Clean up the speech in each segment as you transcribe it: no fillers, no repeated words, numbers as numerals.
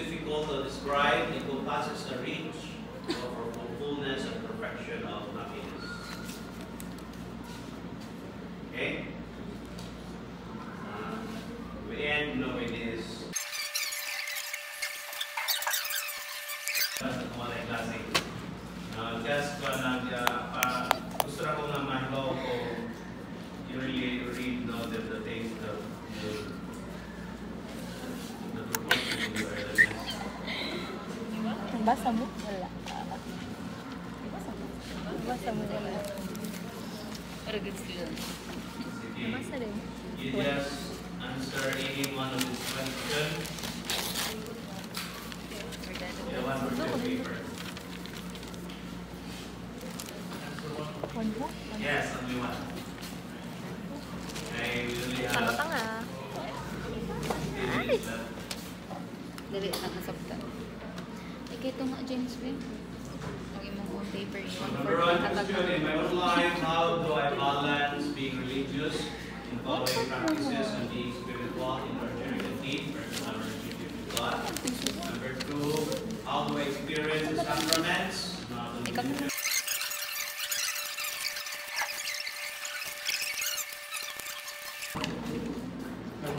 difficult to describe. It encompasses a reach for fullness and perfection of happiness. Okay? We end with this. Classic. Just gusto na kong mahibaw kung you really read the things that the proportion of the Basa mo? Wala. Basa mo wala. Pero good student. Basa rin. You just answer any one of these questions. Yeah, one or two paper. One ba? Yes, only one. Okay, we only have... Tanga-tanga. Ay! Dali na kasabtan. Ika ito nga, James Wayne. Ang imong own paper. Number one question, in my own life, how do I balance being religious and following practices and being spiritual in nurturing the faith versus our relationship with God? Number two, how do I experience the sacraments?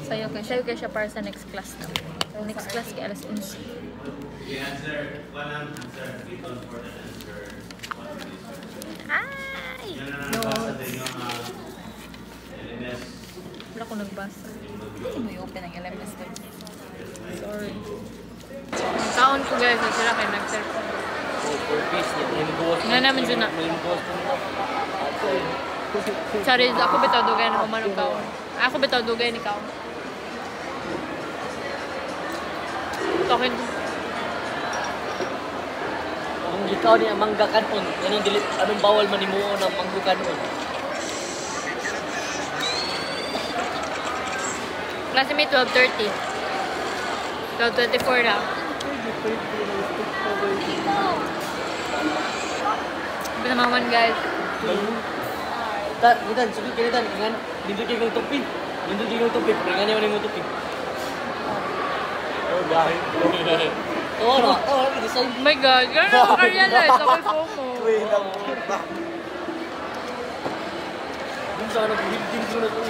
Sayo kayo siya para sa next class na. Next class kay alas 11. The answer, one answer, ito important answer. Ay! Yan na nabasa din yung LMS. Wala ko nagbasa. Hindi mo i-open ang LMS ko. Sorry. Kaon ko guys, sila kayo nag-cellphone. Nga naman dyan na. Sorry, ako bitaw dugay na kumanong kaon. Ako bitaw dugay ni kaon. Tokin. Kung ikaw ni ang manggakan-on, anong bawal manimuo ng manggukan-on? Klase may 12:30. 12:24 na. Sabi naman guys. Gitan, sabi kinitan, ingan, nindot yung tupi. Nindot yung tupi, peringan yung mo tupi. Oh, dahil. Oh, design. Oh my God, gano'n ako ka-realize ako yung FOMO. Wait lang mo. Kung saan ako, higdin ko na ito.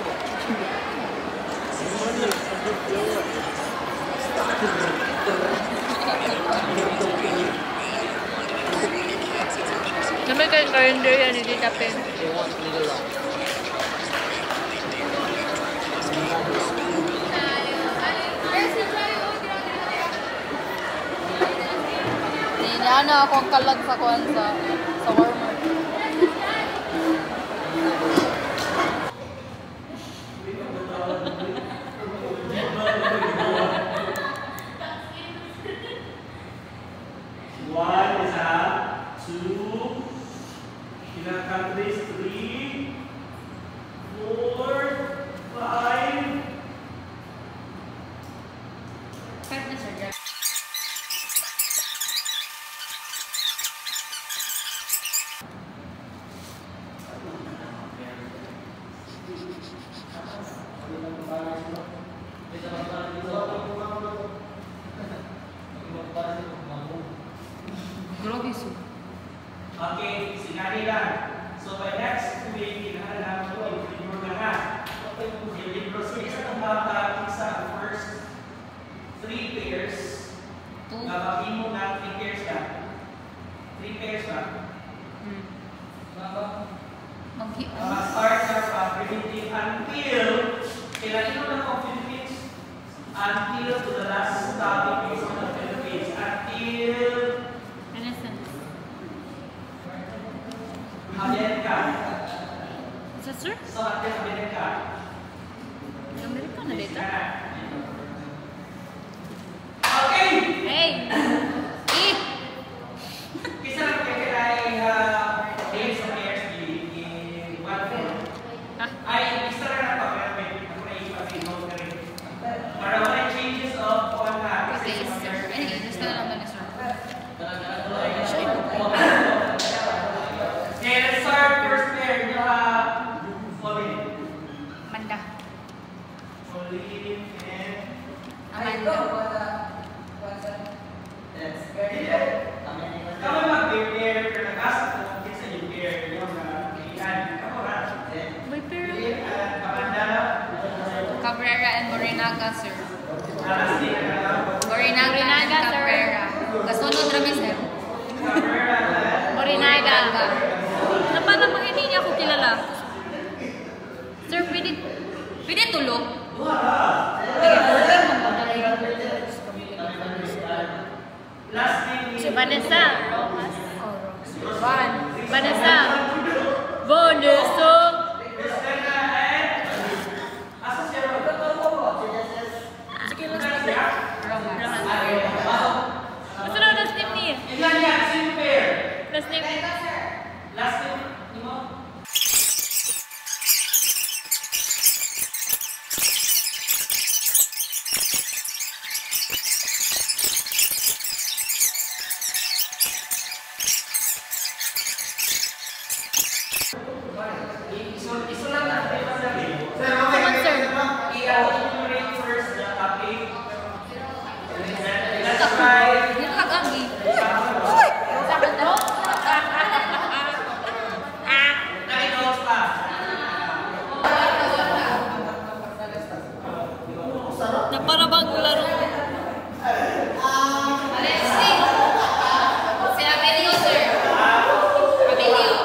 Naman kayong calendar yan, hindi tapin. Ano akong kalag sa kuwan sa warmer. One is up, two, countries, 3, 4, 5. Okay, sinari lang. So by next week, kinahalang ko yung libro na nga. Yung libro, so isa ng bata, isa ang first 3 pairs. Gagawin mo na 3 pairs lang. 3 pairs lang. Start sa Philippines until, kailangan mo lang ang Philippines until to the last topic is on the Philippines. Until Amerika. Sister? So, until Amerika. Amerika na dito? Okay! Hey! Kisa lang kayo ay days of pairs in 1 form. Ay, isa lang na pa, pero may ipag-involve na rin. Para wala changes of on habits. Okay, sir. Anyway, gusto na lang ba ni sir? Okay, let's start first pair. You have Pauline. Amanda. Pauline and Amanda. na may sir. Morinaga. Na parang mga hindi niya ako kilala. Sir, pwede tulog? Okay, order mo muna lang. Last name Si Vanessa Rojas. Van. Vanessa. Vanessa. Gusto na last name niya. yan, same pair. Last name. Last name, di mo? Isulat natin. Come on, sir. I-enumerate first the topic. Let's try. Dito kag-agi. Nakinotes pa. Na para bang laro. Si Amelio, sir. Amelio.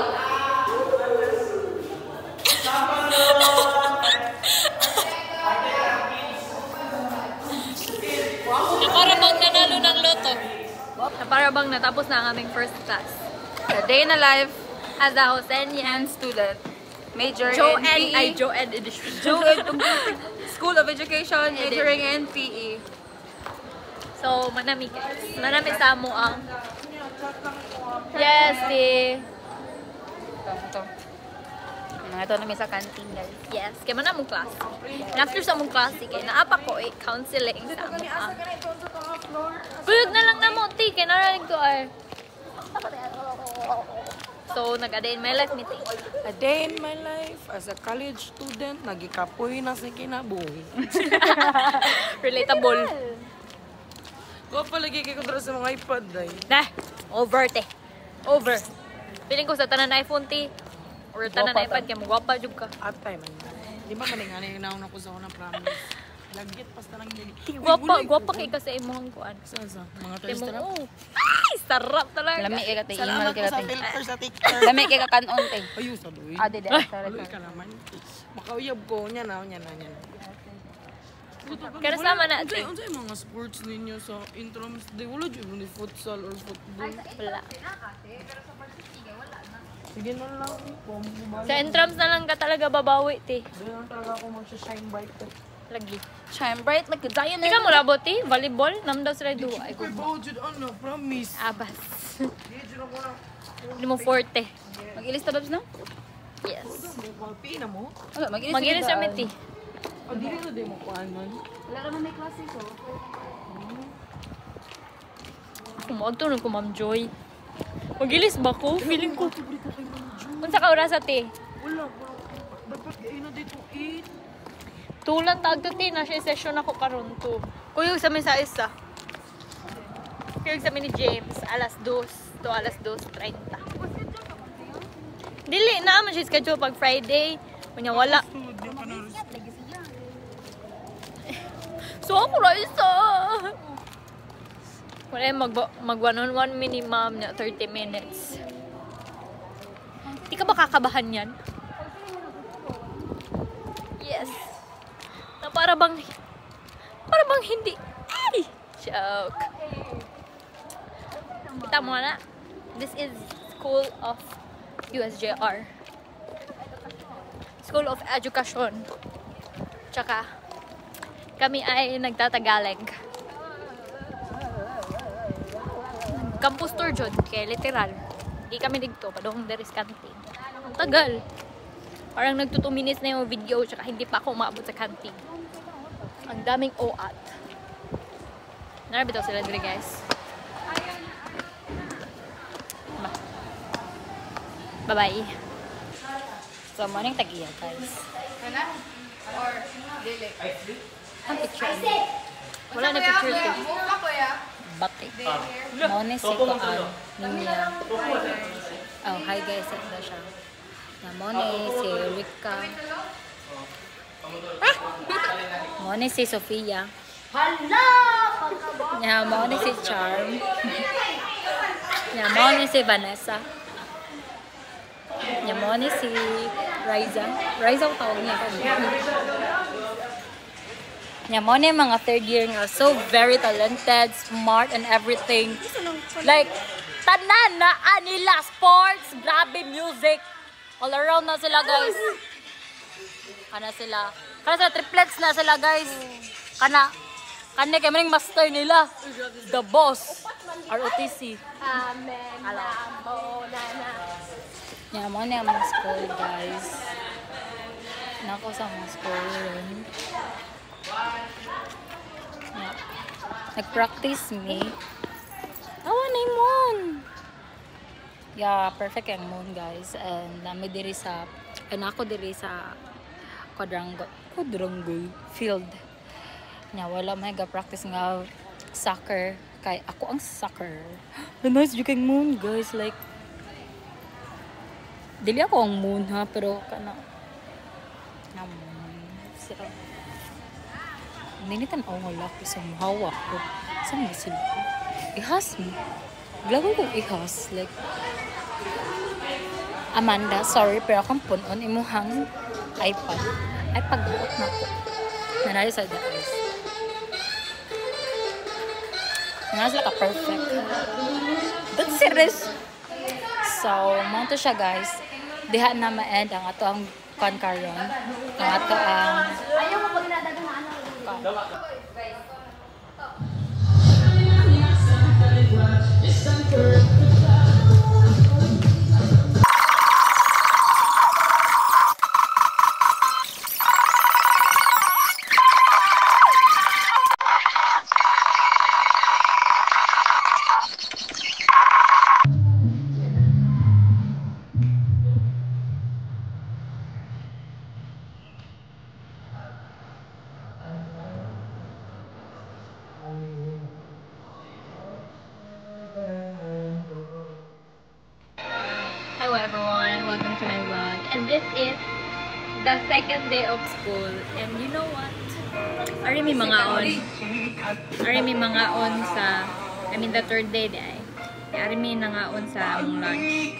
Na para bang nanalo ng loto. Na para bang natapos na ang aming first class. A day in a life as a Hosenian student. Major Joanne, in PE. Joanne edition. School of Education, majoring in PE. So, manami guys. Manami sa mo ang... Yes, Ito. Mga ito namin sa canteen, guys. Yes, kaya man among class. And after sa among class, kaya naapa ko counseling sa among ang... Bulog na lang na mo, ti. Kaya naranig ko ay... So, nag-a-day in my life meeting. A day in my life as a college student, nagikapoy na sa kinabuhi. Relatable. Ko palagi kay ko sa mga iPad day. Nah, over te. Over. Feeling ko sa tanan na iPhone ti. Or tanan na iPad kaya magwapa jud ka. Atay man. Di ba maningani naon ako sa unang promise. Lagit basta lang dili. Gwapa kay ka sa imong kuan. Sa mga Imong, test oh. Ay, sarap talaga. Lami kay kate, Salamat email ko kay sa kate. filter sa TikTok. Lami kay kakanon te. Ayun sa duwi. Ah, dede. Aloy ka naman. Makauyab ko nya na. Kaya sama na, te. Unsay mga sports ninyo sa intrams? Di wala jud ni futsal or football. Wala. Sige na lang. Sa entrams na lang ka talaga babawi, te. Doon lang talaga ako mag-shine bright. Lagi. Shine bright like the giant. Hindi ka mo labot, te. Volleyball. Namdaw sila duwa. Ay, Koy pa jud ano, promise. abas. Di jud ako na. Hindi mo forte. Mag-ilis ta babs na? Yes. Pin na mo. Wala, mag-ilis. Mag-ilis sa miti. Ah, dili na di mo kuan man. Wala naman may klase ko. Kumagtunan ko, Ma'am Joy. Mag-ilis ba ko? Feeling ko. Unsa ka oras te? Wala. Dapat kayo na dito 8. Tulan tag to te na siya session ako karon to. Kuyog sa min sa isa. Kuyog sa min ni James alas 2 to alas 2:30. Dili na man siya schedule pag Friday. Kunya wala. So ako ra isa. Wala mag one-on-one minimum na 30 minutes. Di ka ba kakabahan yan? Yes. Na para bang hindi. Ay! Joke. Kita mo na. This is School of USJR. School of Education. Tsaka, kami ay nagtatagalig. Campus tour jud kay literal. Di kami dito, padong there is canteen. Ang tagal. Parang nagto 2 minutes na yung video, tsaka hindi pa ako umabot sa canteen. Ang daming OAT. Narabitaw sila dito, guys. Bye-bye. So, morning tagiya, guys. Or dili. Ang picture. Wala na picture to. Bati. Mone si Koan. Niya. Oh, hi guys. Ito siya. Mone si Rika. Mone si Sofia. Hala! Mone si Charm. Yamo ni si Vanessa. Yamo ni si Riza. Riza ang tawag niya. Yamo ni mga third year nga. So very talented, smart, and everything. Like, tanan na nila sports, grabe music. All around na sila, guys. Kana sila triplets na sila, guys. Kana kayo maning master nila. The boss. ROTC. Amen. Lambo na. Yeah, mo na mga school, guys. Nako sa mga school. Yeah. Nag-practice me. Awa na yung moon. Yeah, perfect yung moon, guys. And nami diri sa, ako diri sa quadrangle field. Nya wala may ga-practice nga soccer. Kay ako ang soccer. Nice yung moon, guys. Like, dili ako ang moon, ha? Pero, kana, na moon. Sira. Ninitan ako nga laki sa muhawak ko. Saan ba sila? Ihas mo. Glagon kong ihas. Like, Amanda, sorry, pero akong punon imuhang iPad. Ay, pagbuot na ko. Nanalo sa guys. Nga sila ka-perfect. That's serious. So, mga to siya, guys. Diha na ma-end ang ato ang konkaron. Ang ato ang... Ayaw mo pag nadagang ano. Hello everyone, welcome to my vlog. And this is the second day of school. And you know what? Ari may mga on sa, the third day day. Ari may nangaon sa among lunch.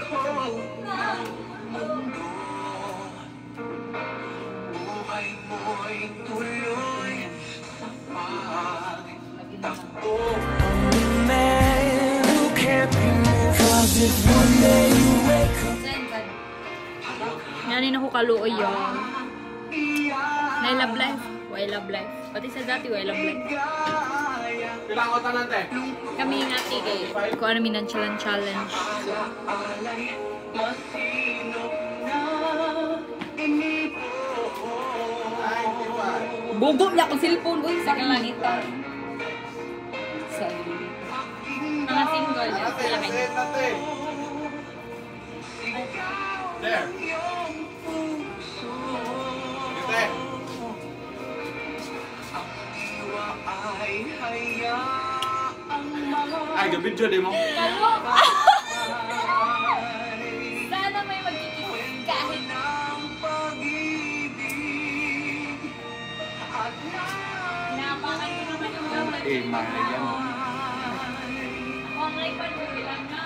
Nganin ako kaluoy yun. I love life. Why love life? Pati sa dati, why love life? Kami nga tigay. Kung ano minanchalan challenge. Bogo niya akong cellphone. Uy, sa kalangitan. Mga single. There. Ay, gabidyo di mo. Sana may magkikita kahit napakan ko naman yung naman. Mahal yan. Ang iPad ko bilang na.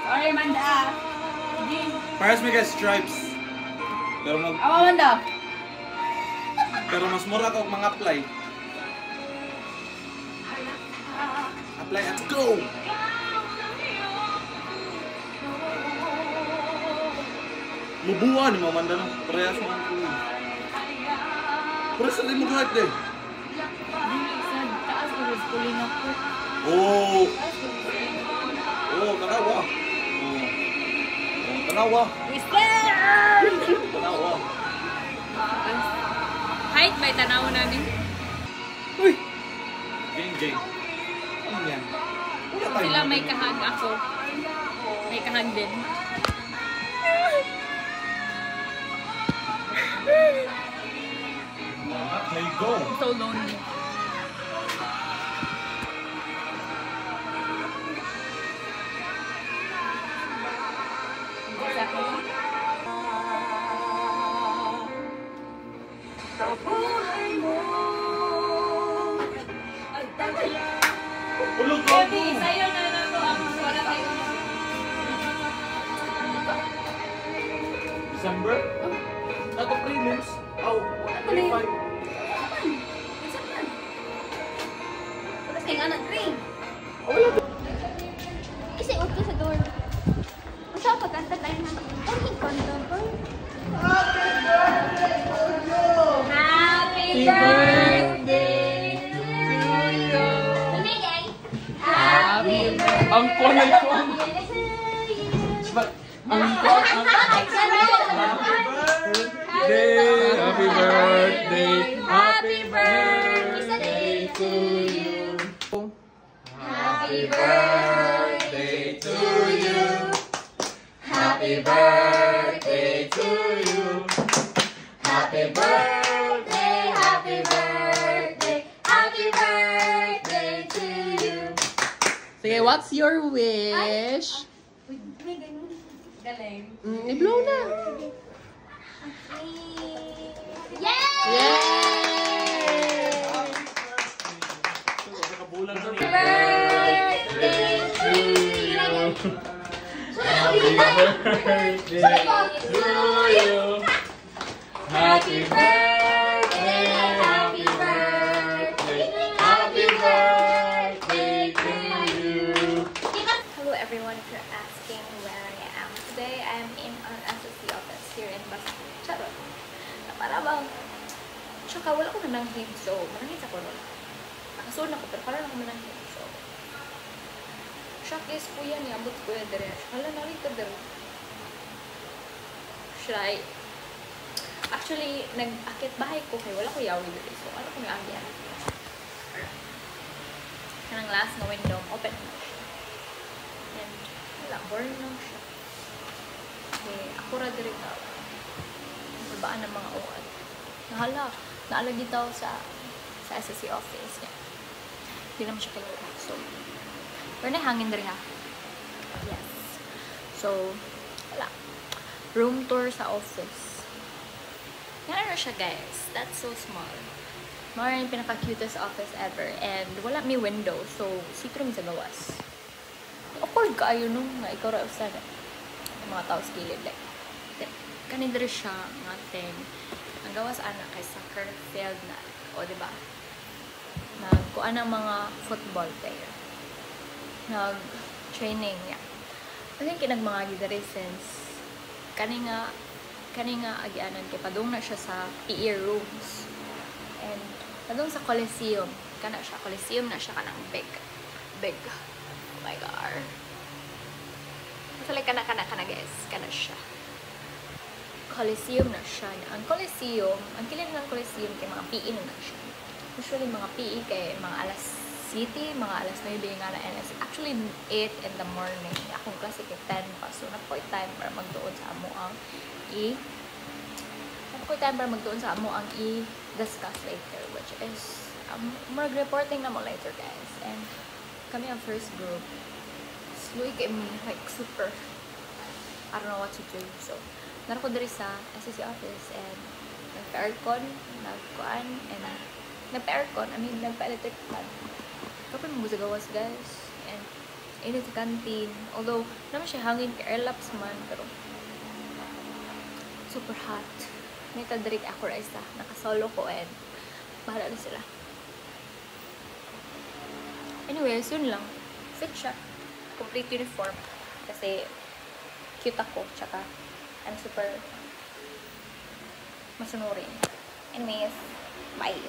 Sorry, Manda. Pares may stripes. Pero Manda. pero mas mura kung mga apply. Apply at go. Mubuha ni Mamanda no. Parehas mo ang kulo. Pero sa mo guhat eh. Taas ko rin kuling ako. Oh. Oh, tanawa. Oh. Oh, tanawa. Tanawa. Height may tanaw namin. Uy. Jeng. Ano yan? Wala tayo. Sila may kahag ako. May kahag din. There you go. So lonely. Ulog ko! Sa'yo na lang to ang wala kayo. December? Ato prelims? Aw, 25. Tapos kaya anak green. Kasi uto sa door. Masa pagkanta tayo na. Ay, kanta ko. Happy birthday to you. Tumigay. Happy birthday. Ang konay ko! Ang Happy birthday! Happy birthday to you! Happy birthday to you! Happy birthday to you! Happy birthday! Happy birthday! Happy birthday to you! Sige, what's your wish? Galing. I-blow na. Happy birthday to you. Happy birthday, happy birthday, happy birthday to you. Hello everyone, if you're asking where I am today, I'm in an SSC office here in Basta. Charot. Na para bang, tsaka wala ko mananghin, so mananghin sa koron. Nakasunod ako, pero parang ako mananghin, so. Shock is po yan, abot ko yan dire. Hala, narito dire. Should I? Actually, nag-akit bahay ko kay wala ko yawi dire. So, ano kung yung-agyan? Kanang last na window, open na siya. And, wala, boring lang siya. Okay, ako ra dire ka. Babaan ng mga uwan. Nahala, naalagi daw sa SSC office niya. Hindi naman siya kilala. So, pero na hangin dire ha. Yes. So, wala. Room tour sa office. Yan na siya guys. That's so small. Mara yung pinaka-cutest office ever. And wala may window. So, sikro mi sa gawas. Awkward ka ayun nung nga ikaw ra usa na. Yung mga tao sa kilid. Like, kanindre siya nga thing. Ang gawas ana kay soccer field na. O, diba? Nagkuan ang mga football player. Nag-training niya. Kasi kinag mga gidari since kani nga agianan kay padung na siya sa PE rooms. And padung sa Coliseum. Kana siya Coliseum na siya kanang big. Oh my god. Kasi kana guys. Kana siya. Coliseum na siya. Ang Coliseum, ang kilid ng Coliseum kay mga PE na siya. Usually mga PE kay mga alas City, mga alas 9 nga na NS. Actually, 8 in the morning. Akong klase kay 10 pa. So, napoy time para magtuon sa amo ang i-discuss later. Which is, mag-reporting na mo later, guys. And, kami ang first group. Slow kay me, like, super. I don't know what to do. So, naroon ko diri sa SSC office. And, nagpa-aircon, nagkuan, and nagpa-aircon, nagpa-electric fan. Kapag mo sa gawas guys. And init sa canteen. Although, naman siya hangin ka airlaps man. Pero, super hot. May tadrik ako ra isa. Nakasolo ko and bahala na sila. Anyways, yun lang. Fit siya. Complete uniform. Kasi, cute ako. Tsaka, I'm super masunurin. Anyways, bye.